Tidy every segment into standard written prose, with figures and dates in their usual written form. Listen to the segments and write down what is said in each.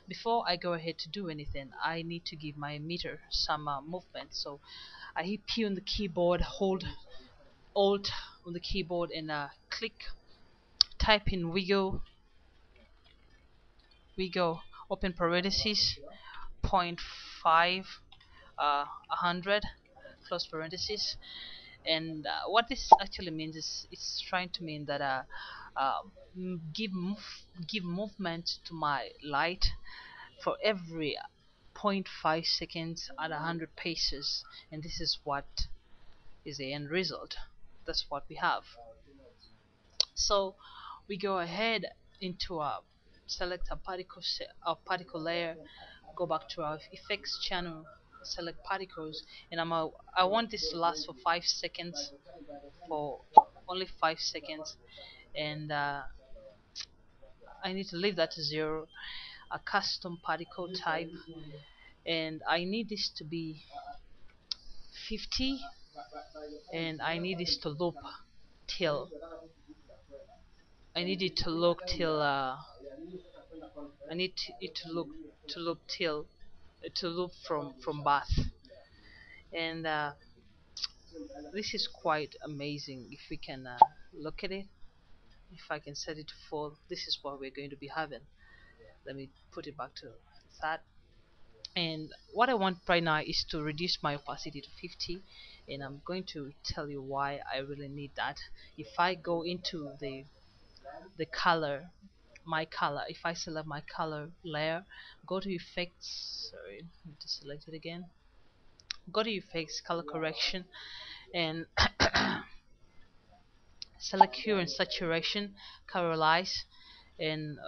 before I go ahead to do anything, I need to give my emitter some movement. So I hit P on the keyboard, hold Alt on the keyboard, and click, type in wiggle, open parentheses, 0.5, 100, close parentheses. And what this actually means is it's trying to mean that uh, give movement to my light for every 0.5 seconds at 100 paces, and this is what is the end result. That's what we have. So we go ahead into select a particle layer, go back to our effects channel, select particles, and I want this to last for 5 seconds, for only 5 seconds, and I need to leave that to 0, a custom particle type, and I need this to be 50, and I need this to loop till I need it to look till I need it to look till to loop from birth. And this is quite amazing. If we can look at it, if I can set it to full, this is what we're going to be having. Let me put it back to that. And what I want right now is to reduce my opacity to 50, and I'm going to tell you why I really need that. If I go into the color, my color, if I select my color layer, go to effects, sorry, I need to select it again, go to effects, color correction, and select hue and saturation, colorize, and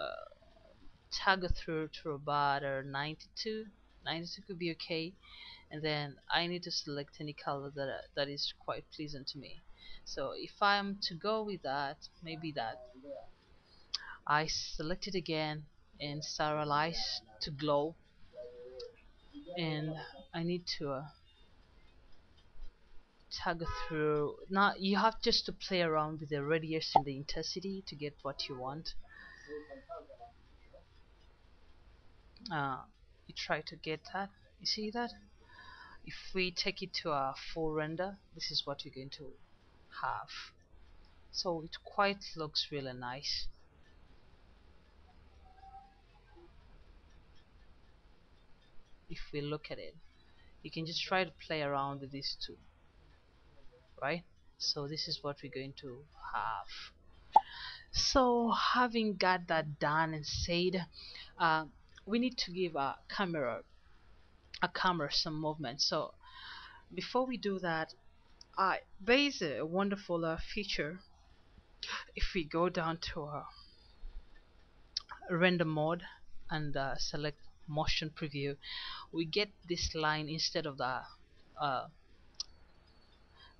toggle through to about 92. 92 could be okay, and then I need to select any color that is quite pleasant to me. So if I'm to go with that, maybe that, I select it again and stylize to glow, and I need to toggle through. Now you have just to play around with the radius and the intensity to get what you want. You try to get that. You see that? If we take it to a full render, this is what you're going to have. So it quite looks really nice. If we look at it, you can just try to play around with these two, right? So this is what we're going to have. So having got that done and said, uh, we need to give a camera some movement. So before we do that, there is a wonderful feature. If we go down to render mode and select motion preview, we get this line instead of uh,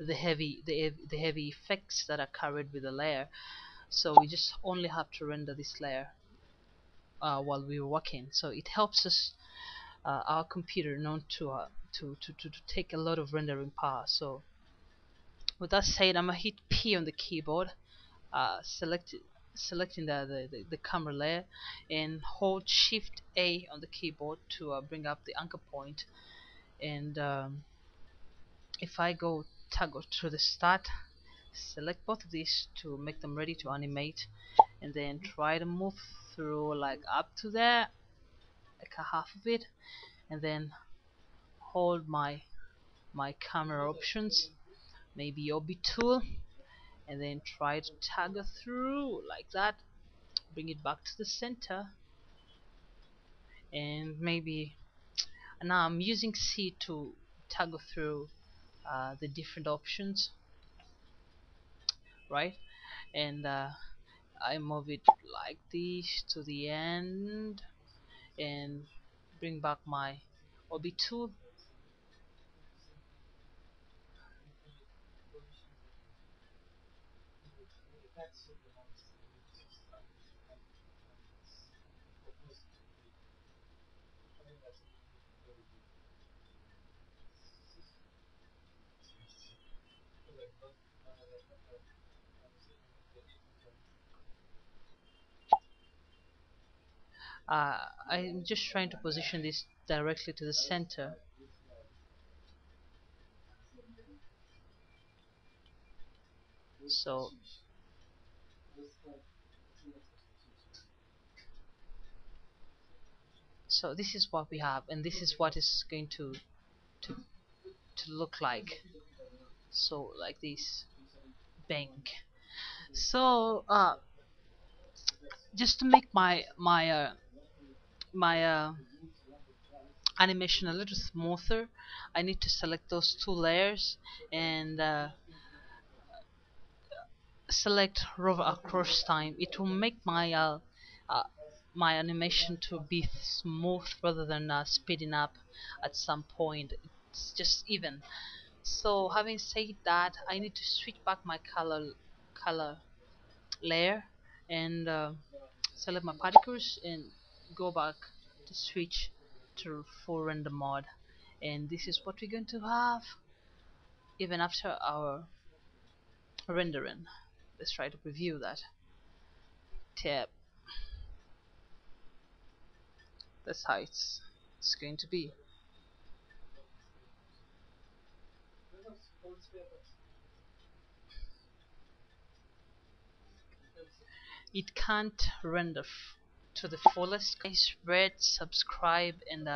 the heavy effects that are carried with the layer. So we just only have to render this layer while we're working. So it helps us, our computer, known to take a lot of rendering power. So with that said, I'm gonna hit P on the keyboard, selecting the camera layer, and hold Shift A on the keyboard to bring up the anchor point. And if I go toggle to the start, select both of these to make them ready to animate, and then try to move through like up to there, like a half of it, and then hold my camera options, maybe OB tool, and then try to toggle through like that, bring it back to the center, and maybe now I'm using C to toggle through the different options, right? And I move it like this to the end, and bring back my OB tool. I'm just trying to position this directly to the center. So this is what we have, and this is what is going to to look like. So like this, bang. So just to make my animation a little smoother, I need to select those two layers and select rover across time. It will make uh, my animation to be smooth rather than speeding up at some point. It's just even. So having said that, I need to switch back my color layer and select my particles and go back to switch to full render mode. And this is what we're going to have even after our rendering. Let's try to preview that. Tab. That's how it's going to be. It can't render to the fullest. Guys, rate, subscribe, and